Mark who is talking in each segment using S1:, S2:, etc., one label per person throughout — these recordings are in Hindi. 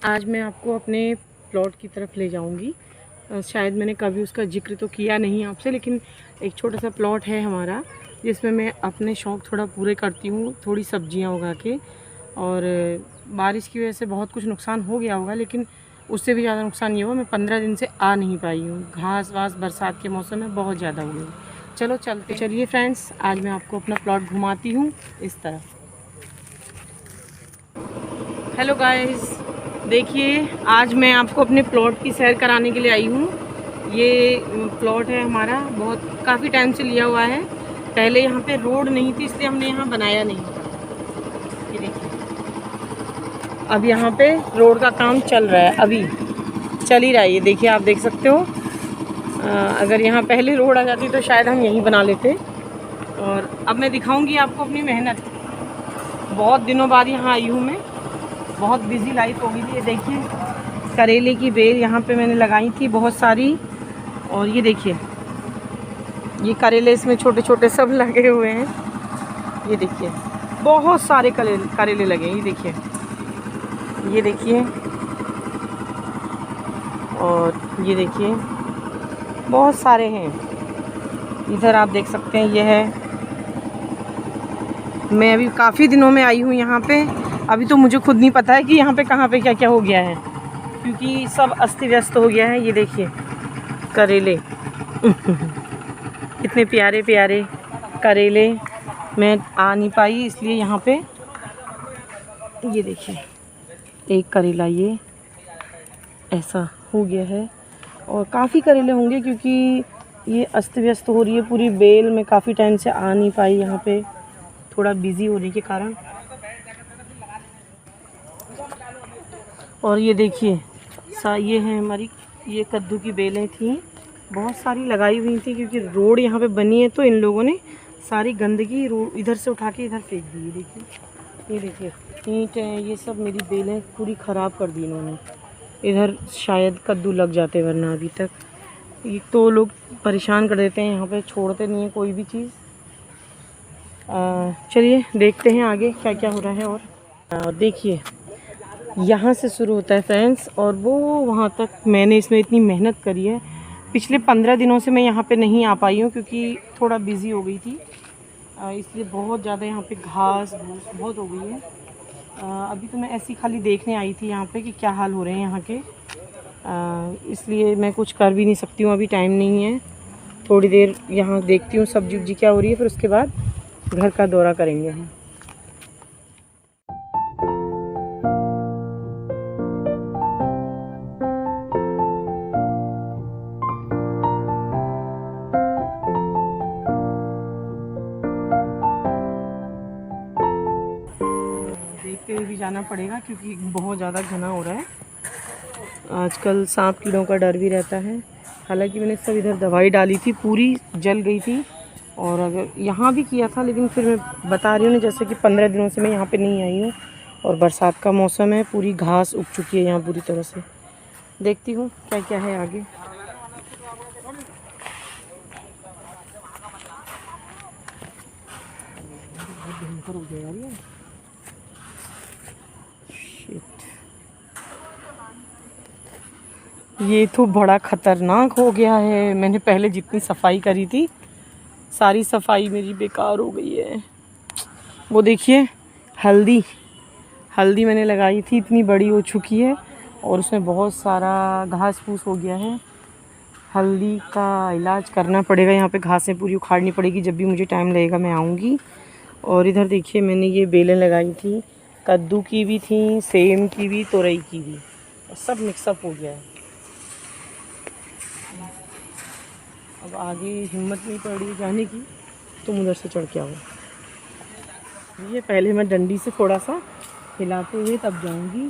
S1: आज मैं आपको अपने प्लॉट की तरफ ले जाऊंगी। शायद मैंने कभी उसका जिक्र तो किया नहीं आपसे, लेकिन एक छोटा सा प्लॉट है हमारा जिसमें मैं अपने शौक़ थोड़ा पूरे करती हूँ, थोड़ी सब्जियाँ उगा के। और बारिश की वजह से बहुत कुछ नुकसान हो गया होगा, लेकिन उससे भी ज़्यादा नुकसान ये हुआ मैं 15 दिन से आ नहीं पाई हूँ। घास वास बरसात के मौसम में बहुत ज़्यादा हुई। चलो चलिए फ्रेंड्स, आज मैं आपको अपना प्लॉट घुमाती हूँ इस तरफ। हेलो गाइस, देखिए आज मैं आपको अपने प्लॉट की सैर कराने के लिए आई हूँ। ये प्लॉट है हमारा, काफ़ी टाइम से लिया हुआ है। पहले यहाँ पे रोड नहीं थी, इसलिए हमने यहाँ बनाया नहीं। ये देखिए, अब यहाँ पे रोड का काम चल रहा है, अभी चल ही रहा है। ये देखिए, आप देख सकते हो। अगर यहाँ पहले रोड आ जाती तो शायद हम यहीं बना लेते। और अब मैं दिखाऊंगी आपको अपनी मेहनत। बहुत दिनों बाद यहाँ आई हूँ मैं, बहुत बिजी लाइफ हो गई थी। ये देखिए, करेले की बेल यहाँ पे मैंने लगाई थी बहुत सारी। और ये देखिए, ये करेले इसमें छोटे छोटे सब लगे हुए हैं। ये देखिए, बहुत सारे करेले लगे हैं। ये देखिए, और ये देखिए, बहुत सारे हैं। इधर आप देख सकते हैं, ये है। मैं अभी काफ़ी दिनों में आई हूँ यहाँ पे। अभी तो मुझे खुद नहीं पता है कि यहाँ पे कहाँ पे क्या क्या हो गया है, क्योंकि सब अस्त व्यस्त हो गया है। ये देखिए करेले इतने प्यारे प्यारे करेले। मैं आ नहीं पाई इसलिए यहाँ पे। ये देखिए, एक करेला ये ऐसा हो गया है, और काफ़ी करेले होंगे क्योंकि ये अस्त व्यस्त हो रही है पूरी बेल। मैं काफ़ी टाइम से आ नहीं पाई यहाँ पे, थोड़ा बिज़ी होने के कारण। और ये देखिए, ये है हमारी, ये कद्दू की बेलें थी, बहुत सारी लगाई हुई थी। क्योंकि रोड यहाँ पे बनी है तो इन लोगों ने सारी गंदगी रोड इधर से उठा के इधर फेंक दी। ये देखिए ईंटें, ये सब मेरी बेलें पूरी ख़राब कर दी इन्होंने। इधर शायद कद्दू लग जाते वरना अभी तक। ये तो लोग परेशान कर देते हैं, यहाँ पे छोड़ते नहीं है कोई भी चीज़। चलिए देखते हैं आगे क्या क्या हो रहा है। और देखिए, यहाँ से शुरू होता है फ्रेंड्स, और वो वहाँ तक मैंने इसमें इतनी मेहनत करी है। पिछले 15 दिनों से मैं यहाँ पे नहीं आ पाई हूँ क्योंकि थोड़ा बिज़ी हो गई थी, इसलिए बहुत ज़्यादा यहाँ पे घास भूस बहुत हो गई है। अभी तो मैं ऐसी खाली देखने आई थी यहाँ पे कि क्या हाल हो रहे हैं यहाँ के। इसलिए मैं कुछ कर भी नहीं सकती हूँ, अभी टाइम नहीं है। थोड़ी देर यहाँ देखती हूँ सब्जी उब्जी क्या हो रही है, फिर उसके बाद घर का दौरा करेंगे हम। देखते हुए भी जाना पड़ेगा क्योंकि बहुत ज़्यादा घना हो रहा है। आजकल सांप कीड़ों का डर भी रहता है। हालांकि मैंने सब इधर दवाई डाली थी, पूरी जल गई थी। और अगर यहाँ भी किया था, लेकिन फिर मैं बता रही हूँ ना, जैसे कि 15 दिनों से मैं यहाँ पे नहीं आई हूँ और बरसात का मौसम है, पूरी घास उग चुकी है यहाँ पूरी तरह से। देखती हूँ क्या क्या है आगे। भयंकर हो गया यार ये। ये तो बड़ा ख़तरनाक हो गया है। मैंने पहले जितनी सफाई करी थी, सारी सफाई मेरी बेकार हो गई है। वो देखिए, हल्दी मैंने लगाई थी, इतनी बड़ी हो चुकी है और उसमें बहुत सारा घास फूस हो गया है। हल्दी का इलाज करना पड़ेगा, यहाँ पे घासें पूरी उखाड़नी पड़ेगी। जब भी मुझे टाइम लगेगा मैं आऊँगी। और इधर देखिए, मैंने ये बेलें लगाई थी, कद्दू की भी थी, सेम की भी, तोरई की भी, सब मिक्सअप हो गया है। अब आगे हिम्मत नहीं पड़ रही जाने की, तुम उधर से चढ़ के आओ। ये पहले मैं डंडी से थोड़ा सा हिलाते हुए तब जाऊंगी।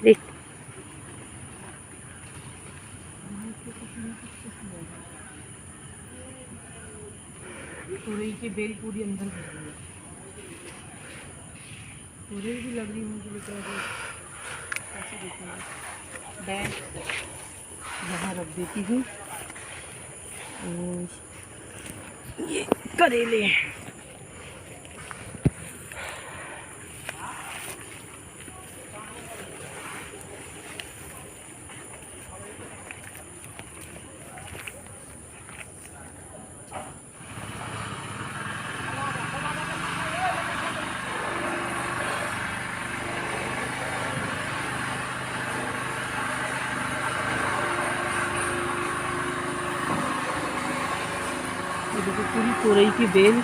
S1: देख, तुरई की बेल पूरी अंदर घुस गई है। तुरई भी लग रही है मुझे, लेकिन ऐसे देखेंगे। है यहाँ रख देती हूँ। और ये करेले देखो पूरी तोरई की बेल,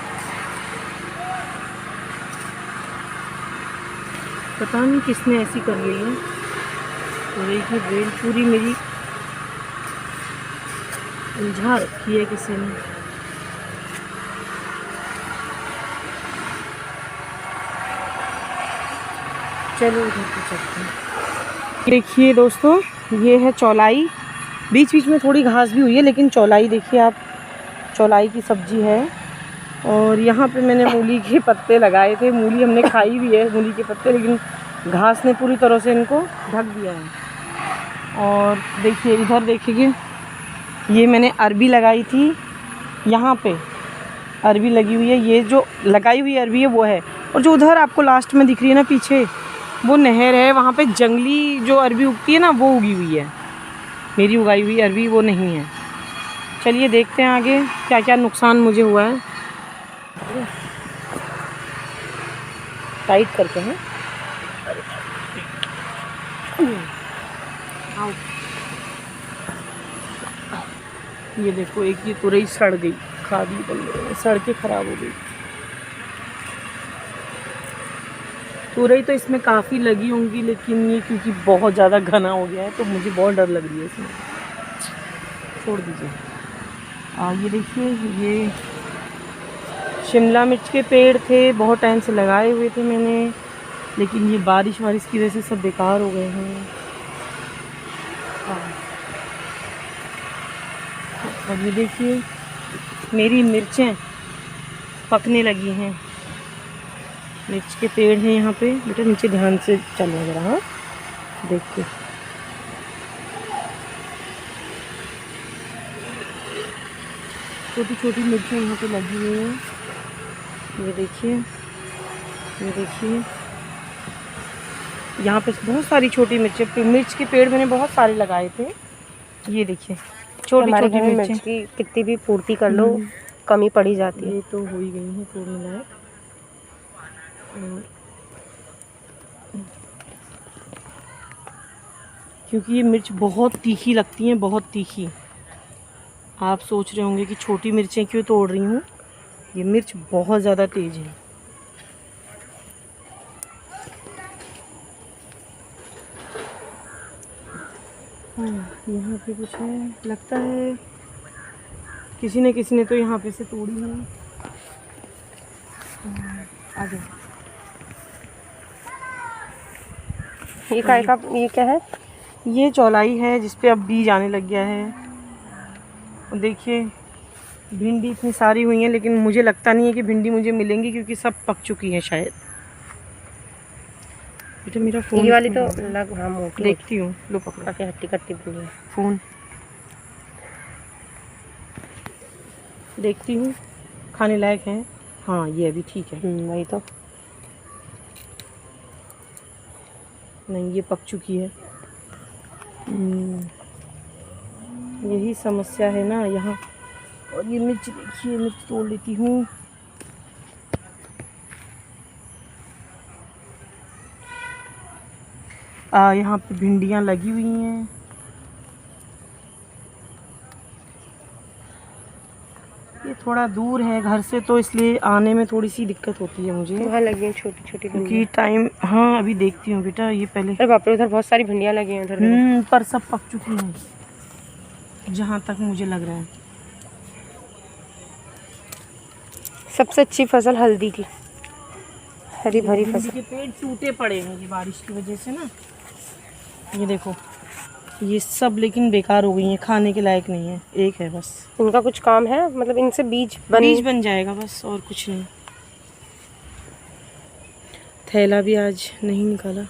S1: पता नहीं किसने ऐसी कर ली है। तोरई की बेल पूरी मेरी उलझा रखी है किसी ने। चलो उधर पे चलते हैं। देखिए दोस्तों, ये है चौलाई। बीच बीच में थोड़ी घास भी हुई है, लेकिन चौलाई देखिए आप, चौलाई की सब्जी है। और यहाँ पे मैंने मूली के पत्ते लगाए थे। मूली हमने खाई भी है, मूली के पत्ते, लेकिन घास ने पूरी तरह से इनको ढक दिया है। और देखिए इधर देखिए, ये मैंने अरबी लगाई थी। यहाँ पे अरबी लगी हुई है। ये जो लगाई हुई अरबी है वो है। और जो उधर आपको लास्ट में दिख रही है ना पीछे, वो नहर है। वहाँ पे जंगली जो अरबी उगती है ना, वो उगी हुई है। मेरी उगाई हुई अरबी वो नहीं है। चलिए देखते हैं आगे क्या क्या नुकसान मुझे हुआ है। टाइट करके हैं। ये देखो, एक ये तुरई सड़ गई, खादी बन गई, सड़ के खराब हो गई। तुरई तो इसमें काफ़ी लगी होंगी, लेकिन ये क्योंकि बहुत ज़्यादा घना हो गया है तो मुझे बहुत डर लग रही है इसमें। छोड़ दीजिए। ये देखिए, ये शिमला मिर्च के पेड़ थे, बहुत टाइम से लगाए हुए थे मैंने, लेकिन ये बारिश की वजह से सब बेकार हो गए हैं। और ये देखिए, मेरी मिर्चें पकने लगी हैं। मिर्च के पेड़ हैं यहाँ पे। बेटा नीचे ध्यान से चलो जरा, हाँ देखिए। छोटी छोटी मिर्चें यहाँ पे लगी हुई हैं। ये देखिए, ये देखिए, यहाँ पे बहुत सारी छोटी मिर्चें। मिर्च के पेड़ मैंने बहुत सारे लगाए थे। ये देखिए छोटी छोटी मिर्च की कितनी भी पूर्ति कर लो, कमी पड़ी जाती है। ये तो हो ही गई है तोड़ने लायक। क्योंकि ये मिर्च बहुत तीखी लगती हैं, बहुत तीखी। आप सोच रहे होंगे कि छोटी मिर्चें क्यों तोड़ रही हूँ, ये मिर्च बहुत ज़्यादा तेज़ है। यहाँ पे कुछ है, लगता है किसी ने तो यहाँ पे से तोड़ी है। आगे ये काय का, ये क्या है? ये चौलाई है जिस पे अब बीज आने लग गया है। और देखिए भिंडी इतनी सारी हुई है, लेकिन मुझे लगता नहीं है कि भिंडी मुझे मिलेंगी, क्योंकि सब पक चुकी है शायद। बेटा मेरा फ़ोन, ये वाली तो लग, हाँ मोटी देखती हूँ। लो पकड़ो, हट्टी कट्टी बनी है। फ़ोन देखती हूँ, खाने लायक है। हाँ ये अभी ठीक है। वही तो, नहीं ये पक चुकी है। यही समस्या है ना यहाँ। और ये मिर्च देखिए, मिर्च तोड़ लेती हूँ। यहाँ पे भिंडियाँ लगी हुई हैं। ये थोड़ा दूर है घर से, तो इसलिए आने में थोड़ी सी दिक्कत होती है मुझे। वहाँ लगी हैं छोटी छोटी, क्योंकि टाइम, हाँ अभी देखती हूँ बेटा। ये पहले, अरे बाप रे, उधर बहुत सारी भिंडियाँ लगी हैं उधर। पर सब पक चुकी हैं जहाँ तक मुझे लग रहा है। सबसे अच्छी फसल हल्दी की, हरी भरी फसल। के पेड़ टूटे पड़े हैं ये बारिश की वजह से ना। ये देखो ये सब लेकिन बेकार हो गई हैं, खाने के लायक नहीं है। एक है बस, इनका कुछ काम है, मतलब इनसे बीज बन जाएगा बस, और कुछ नहीं। थैला भी आज नहीं निकाला।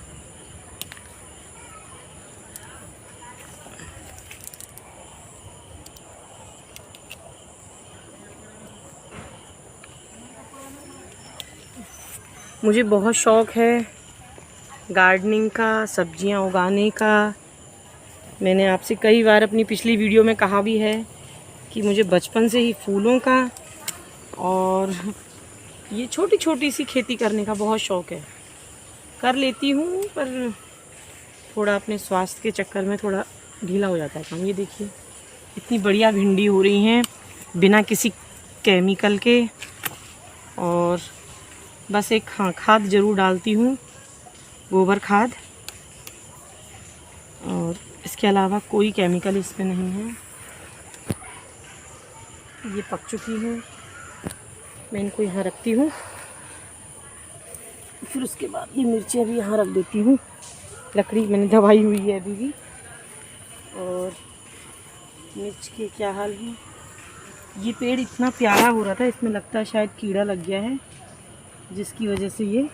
S1: मुझे बहुत शौक़ है गार्डनिंग का, सब्जियां उगाने का। मैंने आपसे कई बार अपनी पिछली वीडियो में कहा भी है कि मुझे बचपन से ही फूलों का और ये छोटी छोटी सी खेती करने का बहुत शौक़ है। कर लेती हूँ पर थोड़ा अपने स्वास्थ्य के चक्कर में थोड़ा ढीला हो जाता है काम। ये देखिए इतनी बढ़िया भिंडी हो रही हैं बिना किसी केमिकल के। और बस एक खाद ज़रूर डालती हूँ, गोबर खाद, और इसके अलावा कोई केमिकल इसमें नहीं है। ये पक चुकी हैं, मैं इनको यहाँ रखती हूँ। फिर उसके बाद ये मिर्ची अभी यहाँ रख देती हूँ। लकड़ी मैंने दबाई हुई है अभी भी। और मिर्च के क्या हाल है। ये पेड़ इतना प्यारा हो रहा था, इसमें लगता है शायद कीड़ा लग गया है, जिसकी वजह से ये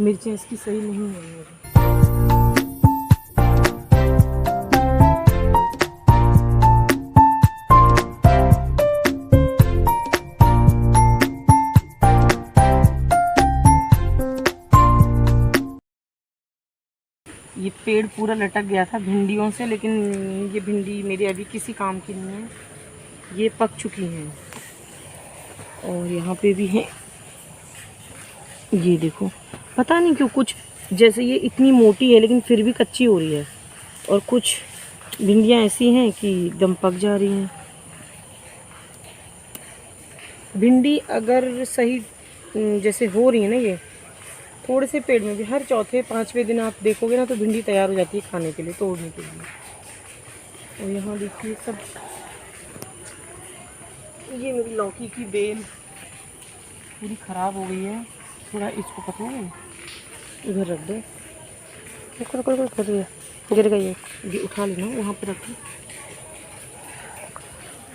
S1: मिर्चें इसकी सही नहीं हो रही है। ये पेड़ पूरा लटक गया था भिंडियों से, लेकिन ये भिंडी मेरी अभी किसी काम की नहीं है, ये पक चुकी हैं। और यहाँ पे भी हैं, ये देखो, पता नहीं क्यों कुछ जैसे ये इतनी मोटी है लेकिन फिर भी कच्ची हो रही है, और कुछ भिंडियाँ ऐसी हैं कि एकदम पक जा रही हैं। भिंडी अगर सही जैसे हो रही है ना, ये थोड़े से पेड़ में भी हर चौथे पाँचवें दिन आप देखोगे ना तो भिंडी तैयार हो जाती है खाने के लिए, तोड़ने के लिए। और यहाँ देखिए सब, ये मेरी लौकी की बेल पूरी ख़राब हो गई है। थोड़ा इसको पकड़ो, इधर रख दो। कर रही है, गिर गई है, ये उठा लेना, वहाँ पे रखो।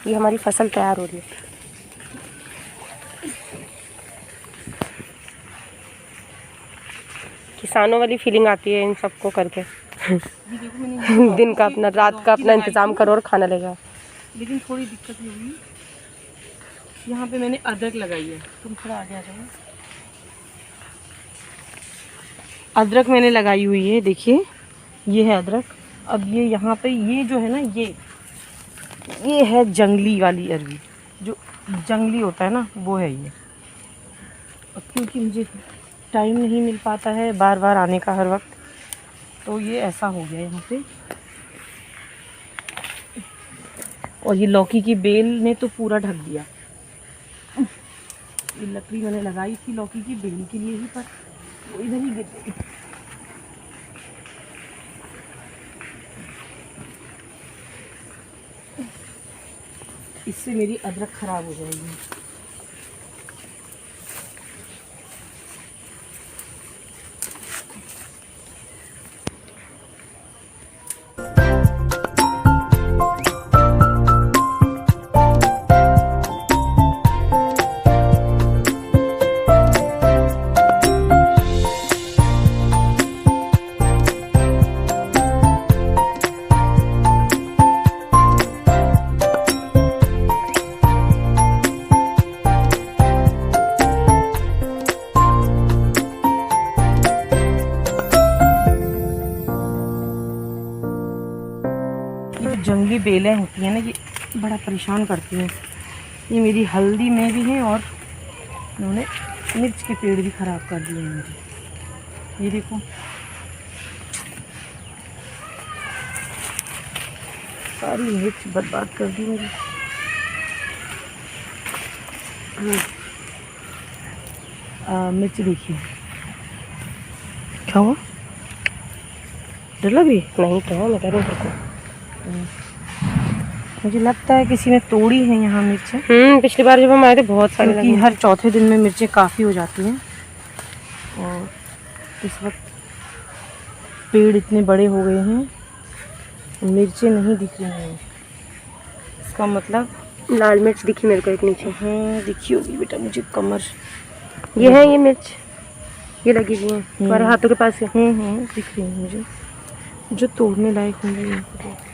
S1: ये हमारी फसल तैयार हो रही है। किसानों वाली फीलिंग आती है इन सबको करके। दिन का अपना, रात का अपना इंतज़ाम करो और खाना ले जाओ। लेकिन थोड़ी दिक्कत ये हुई, यहाँ पे मैंने अदरक लगाई है। तुम थोड़ा आगे आ जाओ। अदरक मैंने लगाई हुई है, देखिए ये है अदरक। अब ये यहाँ पे ये जो है ना, ये है जंगली वाली अरवी, जो जंगली होता है ना वो है ये। अब क्योंकि मुझे टाइम नहीं मिल पाता है बार बार आने का हर वक्त, तो ये ऐसा हो गया यहाँ पे। और ये लौकी की बेल ने तो पूरा ढक दिया। ये लकड़ी मैंने लगाई थी लौकी की बेल के लिए ही, पर वो इधर ही गिर गई। इससे मेरी अदरक खराब हो जाएगी। जंगली बेलें होती हैं ना, ये बड़ा परेशान करती हैं। ये मेरी हल्दी में भी हैं और इन्होंने मिर्च के पेड़ भी ख़राब कर दिए हैं मेरे। ये देखो सारी मिर्च बर्बाद कर दी मेरी। मिर्च देखिए क्या हुआ, डर लग रही है? नहीं तो मैं कह रही हूँ, मुझे लगता है किसी ने तोड़ी है यहाँ मिर्चें। पिछली बार जब हम आए थे बहुत सारी, क्योंकि हर चौथे दिन में मिर्चें काफ़ी हो जाती हैं। और इस वक्त पेड़ इतने बड़े हो गए हैं, मिर्चें नहीं दिख रही हैं। इसका मतलब लाल मिर्च दिखी मेरे को एक नीचे। हाँ दिखी होगी बेटा मुझे, कमर ये है, ये मिर्च ये लगी हुई है तुम्हारे हाथों के पास है। दिख रही है मुझे, जो तोड़ने लायक होंगे।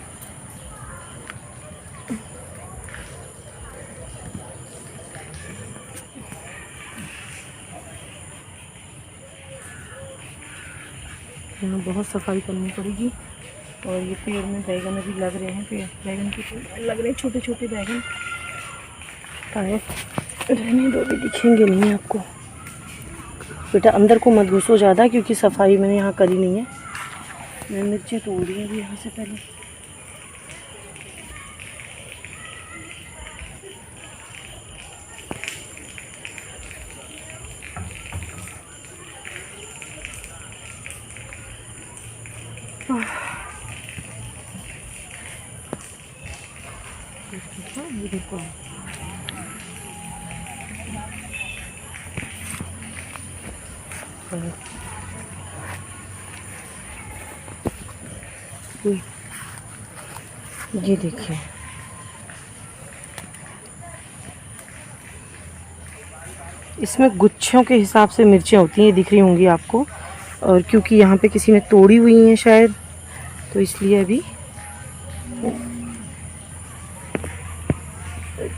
S1: यहाँ बहुत सफाई करनी पड़ेगी। और ये पेड़ में बैगन अभी लग रहे हैं, पेड़ बैगन के पेड़ लग रहे हैं, छोटे छोटे बैगन। रहने दो, भी दिखेंगे नहीं आपको। बेटा अंदर को मत घुसो ज़्यादा, क्योंकि सफाई मैंने यहाँ करी नहीं है। मैंने मिर्चें तोड़ दी अभी यहाँ से पहले। ये देखो ये देखिए, इसमें गुच्छों के हिसाब से मिर्चें होती हैं, दिख रही होंगी आपको। और क्योंकि यहाँ पे किसी ने तोड़ी हुई हैं शायद, तो इसलिए अभी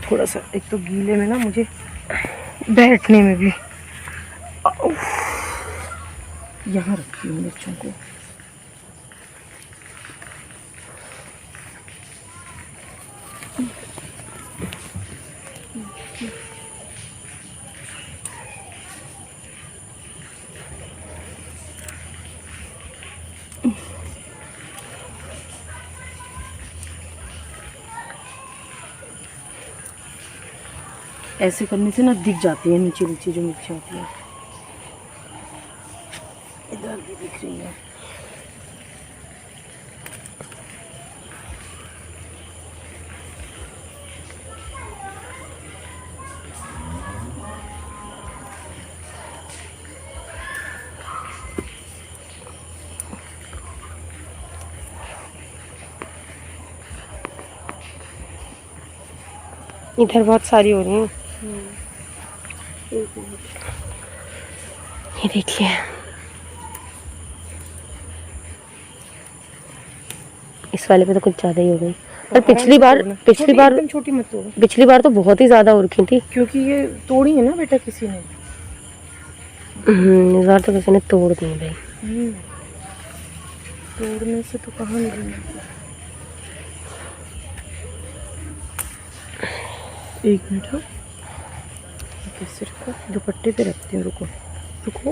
S1: थोड़ा सा, एक तो गीले में ना मुझे बैठने में भी, यहाँ रखती हूँ मिर्चों को। ऐसे करने से ना दिख जाती है नीचे नीचे जो मिर्ची होती है। इधर भी दिख रही है।
S2: इधर बहुत सारी हो रही हैं। ये देखिए, इस वाले पे तो कुछ ज़्यादा ही हो गई। पर पिछली बार
S1: छोटी मत तोड़ो।
S2: पिछली बार तो बहुत ही ज़्यादा हो रखी थी,
S1: क्योंकि ये तोड़ी है ना बेटा किसी ने।
S2: इस बार तो किसी ने तोड़ दी भाई।
S1: तोड़ने से तो कहाँ मिलेंगी। एक मिनट, हाँ कैसे रखो, दुपट्टे पे रखती हूँ। रुको रुको,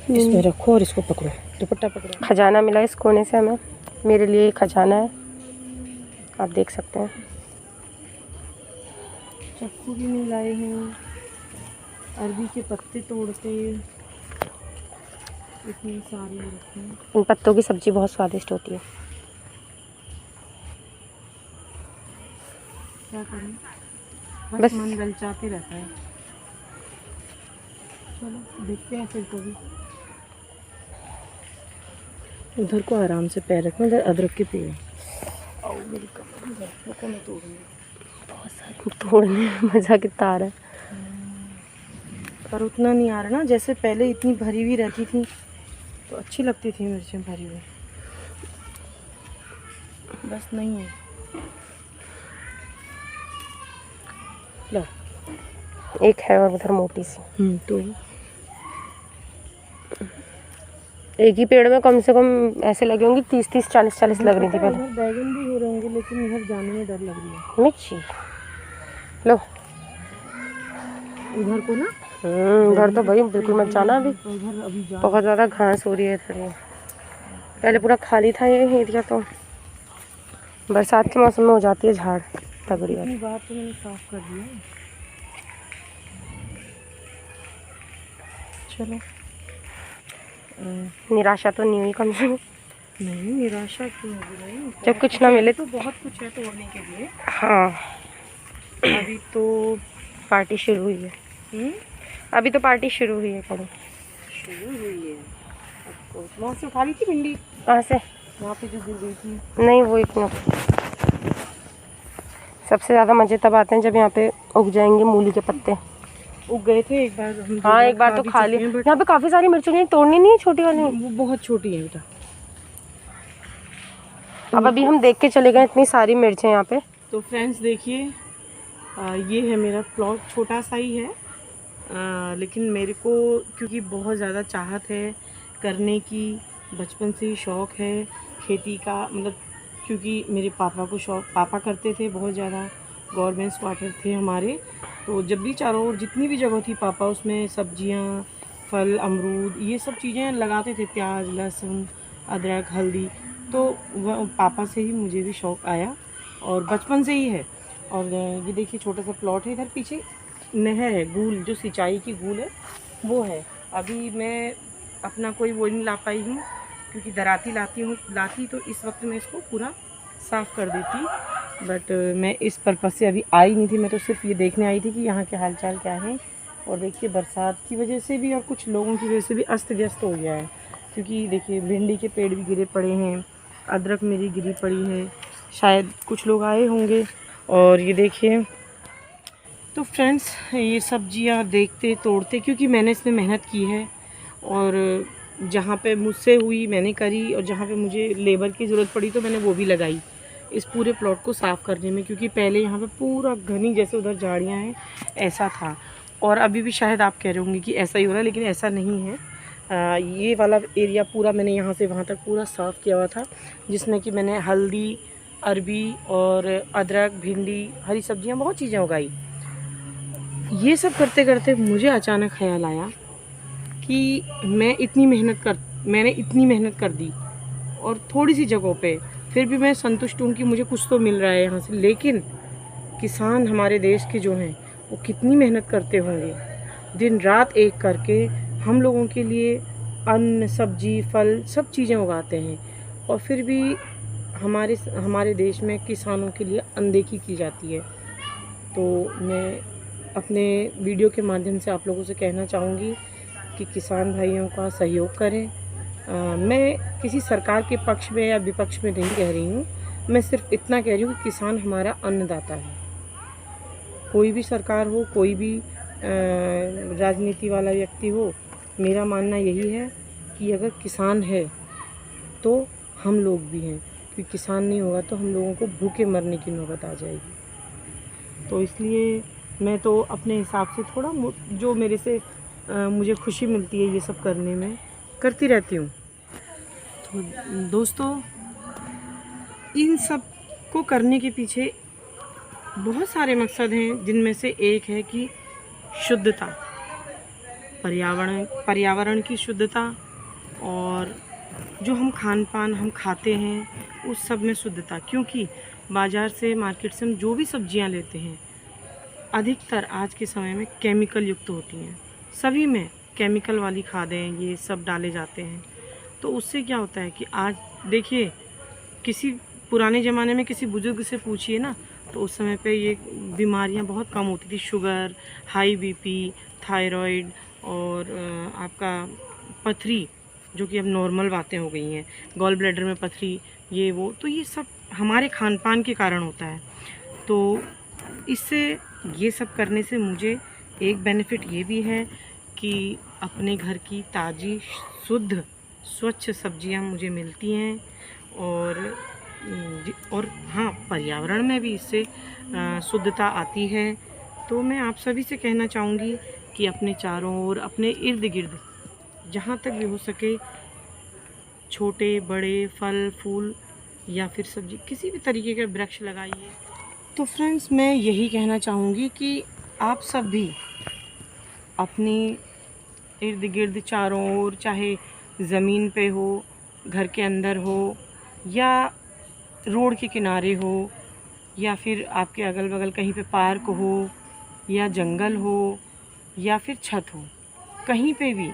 S1: इसमें रखो और इसको पकड़ो, दुपट्टा पकड़ो।
S2: खजाना मिला इस कोने से हमें, मेरे लिए खजाना है, आप देख सकते हैं।
S1: चक्कू भी नहीं लाए हैं, अरबी के पत्ते तोड़ते इतने सारे रखे हैं।
S2: इन पत्तों की सब्जी बहुत स्वादिष्ट होती है।
S1: क्या करें,
S2: बस
S1: मन ललचाते रहता है। चलो देखते हैं फिर कभी। उधर को आराम से पैर रखना, उधर अदरक के पेड़। आओ मेरी कमर को मैं तोड़ूंगी।
S2: बहुत सारे तोड़ने में मज़ा कितना आ रहा है,
S1: पर उतना नहीं आ रहा ना, जैसे पहले इतनी भरी हुई रहती थी तो अच्छी लगती थी मिर्चें भरी हुई। बस नहीं है। लो,
S2: एक है और उधर मोटी सी।
S1: तो
S2: एक ही पेड़ में कम से कम ऐसे लगे होंगे 30-30, 40-40 लग रही थी पहले।
S1: बैगन भी हो रहे होंगे, लेकिन इधर जाने में डर लग रही है।
S2: मिर्ची लो,
S1: उधर को ना,
S2: उधर तो भाई बिल्कुल मत जाना अभी,
S1: उधर अभी जा।
S2: बहुत ज़्यादा घास हो रही है इधर। पहले पूरा खाली था ये एरिया, तो बरसात के मौसम में हो जाती है झाड़ तगड़ी वाली।
S1: बात तो मैंने साफ कर दिया। चलो,
S2: निराशा तो नहीं हुई कम से कम।
S1: नहीं निराशा क्यों होगी, नहीं
S2: जब कुछ ना मिले
S1: तो बहुत कुछ है तोड़ने के लिए।
S2: हाँ,
S1: अभी तो
S2: पार्टी शुरू हुई है। अभी तो पार्टी शुरू हुई है, करो
S1: शुरू हुई है। आपको वहाँ से उठा ली थी भिंडी,
S2: कहाँ से?
S1: वहाँ पे जो गिर गई थी।
S2: नहीं, वो इतना सबसे ज़्यादा मज़े तब आते हैं जब यहाँ पे उग जाएंगे मूली के पत्ते।
S1: उग गए थे एक बार हम।
S2: हाँ, एक बार तो खा लिया। यहाँ पे काफ़ी सारी मिर्चें तोड़नी नहीं है, छोटी वाली
S1: वो बहुत छोटी है बेटा।
S2: अब अभी हम देख के चले गए इतनी सारी मिर्चें यहाँ पे।
S1: तो फ्रेंड्स देखिए, ये है मेरा प्लॉट, छोटा सा ही है लेकिन मेरे को क्योंकि बहुत ज़्यादा चाहत है करने की, बचपन से ही शौक़ है खेती का, मतलब क्योंकि मेरे पापा को शौक़, पापा करते थे बहुत ज़्यादा, गवर्नमेंट क्वार्टर थे हमारे, तो जब भी चारों ओर जितनी भी जगह थी पापा उसमें सब्जियां, फल, अमरूद, ये सब चीज़ें लगाते थे, प्याज, लहसुन, अदरक, हल्दी। तो वह पापा से ही मुझे भी शौक़ आया और बचपन से ही है। और ये देखिए छोटा सा प्लॉट है, इधर पीछे नहर है, गूल जो सिंचाई की गूल है वो है। अभी मैं अपना कोई वो नहीं ला पाई हूँ क्योंकि दराती लाती तो इस वक्त मैं इसको पूरा साफ़ कर देती, बट मैं इस पर्पज़ से अभी आई नहीं थी। मैं तो सिर्फ ये देखने आई थी कि यहाँ के हालचाल क्या है। और देखिए बरसात की वजह से भी और कुछ लोगों की वजह से भी अस्त व्यस्त हो गया है, क्योंकि देखिए भिंडी के पेड़ भी गिरे पड़े हैं, अदरक मेरी गिरी पड़ी है, शायद कुछ लोग आए होंगे। और ये देखिए, तो फ्रेंड्स ये सब्जियां देखते तोड़ते, क्योंकि मैंने इसमें मेहनत की है और जहाँ पे मुझसे हुई मैंने करी, और जहाँ पे मुझे लेबर की ज़रूरत पड़ी तो मैंने वो भी लगाई इस पूरे प्लॉट को साफ़ करने में, क्योंकि पहले यहाँ पे पूरा घनी जैसे उधर झाड़ियाँ हैं ऐसा था। और अभी भी शायद आप कह रहे होंगे कि ऐसा ही हो रहा है, लेकिन ऐसा नहीं है। ये वाला एरिया पूरा मैंने यहाँ से वहाँ तक पूरा साफ़ किया हुआ था, जिसमें कि मैंने हल्दी, अरबी और अदरक, भिंडी, हरी सब्जियाँ, बहुत चीज़ें उगाई। ये सब करते करते मुझे अचानक ख्याल आया कि मैंने इतनी मेहनत कर दी और थोड़ी सी जगहों पे फिर भी मैं संतुष्ट हूँ कि मुझे कुछ तो मिल रहा है यहाँ से। लेकिन किसान हमारे देश के जो हैं वो कितनी मेहनत करते होंगे, दिन रात एक करके हम लोगों के लिए अन्न, सब्जी, फल सब चीज़ें उगाते हैं, और फिर भी हमारे देश में किसानों के लिए अनदेखी की जाती है। तो मैं अपने वीडियो के माध्यम से आप लोगों से कहना चाहूँगी कि किसान भाइयों का सहयोग करें। मैं किसी सरकार के पक्ष में या विपक्ष में नहीं कह रही हूँ, मैं सिर्फ इतना कह रही हूँ कि किसान हमारा अन्नदाता है। कोई भी सरकार हो, कोई भी राजनीति वाला व्यक्ति हो, मेरा मानना यही है कि अगर किसान है तो हम लोग भी हैं, क्योंकि किसान नहीं होगा तो हम लोगों को भूखे मरने की नौबत आ जाएगी। तो इसलिए मैं तो अपने हिसाब से थोड़ा जो मेरे से मुझे खुशी मिलती है ये सब करने में, करती रहती हूँ। तो दोस्तों, इन सब को करने के पीछे बहुत सारे मकसद हैं, जिनमें से एक है कि शुद्धता, पर्यावरण की शुद्धता, और जो हम हम खाते हैं उस सब में शुद्धता। क्योंकि बाज़ार से, मार्केट से हम जो भी सब्जियां लेते हैं अधिकतर आज के समय में केमिकल युक्त होती हैं, सभी में केमिकल वाली खादें ये सब डाले जाते हैं। तो उससे क्या होता है कि आज देखिए, किसी पुराने ज़माने में किसी बुज़ुर्ग से पूछिए ना, तो उस समय पे ये बीमारियां बहुत कम होती थी, शुगर, हाई बीपी, थायराइड और आपका पथरी, जो कि अब नॉर्मल बातें हो गई हैं, गॉल ब्लैडर में पथरी, ये वो, तो ये सब हमारे खान पान के कारण होता है। तो इससे, ये सब करने से मुझे एक बेनिफिट ये भी है कि अपने घर की ताज़ी, शुद्ध, स्वच्छ सब्जियां मुझे मिलती हैं, और हाँ, पर्यावरण में भी इससे शुद्धता आती है। तो मैं आप सभी से कहना चाहूँगी कि अपने चारों ओर, अपने इर्द गिर्द जहाँ तक भी हो सके, छोटे बड़े फल फूल या फिर सब्जी, किसी भी तरीके के वृक्ष लगाइए। तो फ्रेंड्स, मैं यही कहना चाहूँगी कि आप सब भी अपनी इर्द गिर्द चारों ओर, चाहे ज़मीन पे हो, घर के अंदर हो, या रोड के किनारे हो, या फिर आपके अगल बगल कहीं पे पार्क हो, या जंगल हो, या फिर छत हो, कहीं पे भी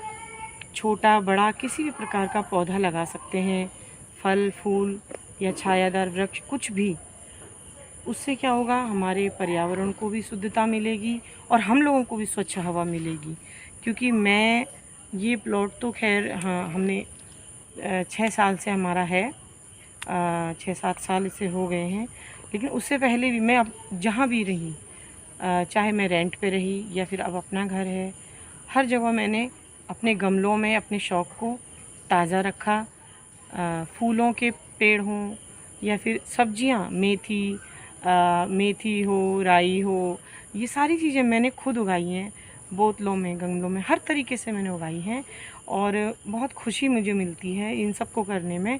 S1: छोटा बड़ा किसी भी प्रकार का पौधा लगा सकते हैं, फल फूल या छायादार वृक्ष, कुछ भी। उससे क्या होगा, हमारे पर्यावरण को भी शुद्धता मिलेगी और हम लोगों को भी स्वच्छ हवा मिलेगी। क्योंकि मैं ये प्लॉट तो खैर, हाँ, हमने 6 साल से हमारा है, 6-7 साल इसे हो गए हैं, लेकिन उससे पहले भी मैं अब जहाँ भी रही, चाहे मैं रेंट पे रही या फिर अब अपना घर है, हर जगह मैंने अपने गमलों में अपने शौक़ को ताज़ा रखा। फूलों के पेड़ हों या फिर सब्जियां, मेथी हो, राई हो, ये सारी चीज़ें मैंने खुद उगाई हैं। बोतलों में, गमलों में, हर तरीके से मैंने उगाई हैं और बहुत खुशी मुझे मिलती है इन सब को करने में।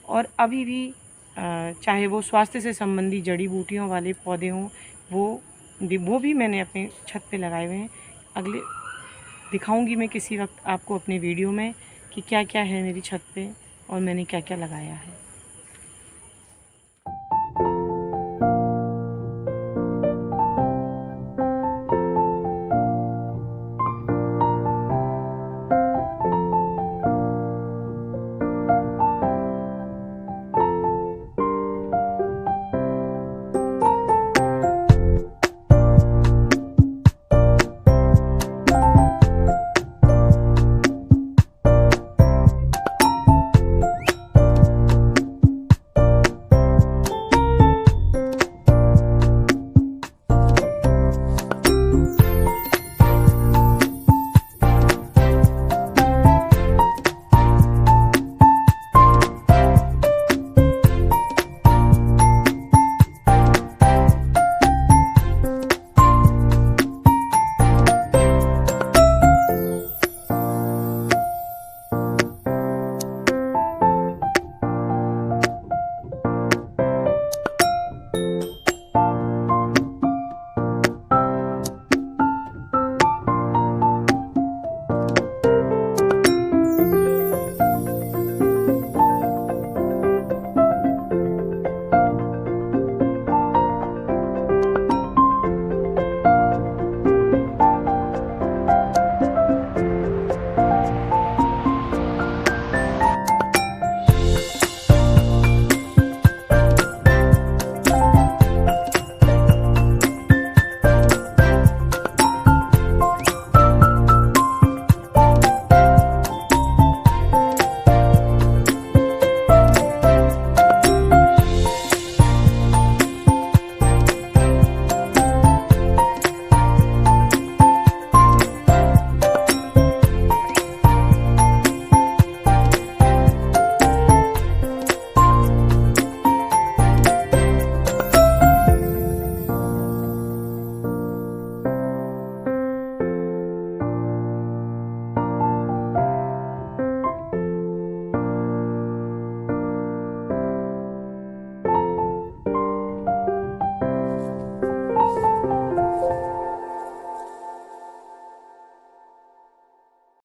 S1: और अभी भी चाहे वो स्वास्थ्य से संबंधी जड़ी बूटियों वाले पौधे हों, वो भी मैंने अपने छत पे लगाए हुए हैं। अगले दिखाऊंगी मैं किसी वक्त आपको अपने वीडियो में कि क्या क्या है मेरी छत पे और मैंने क्या क्या लगाया है।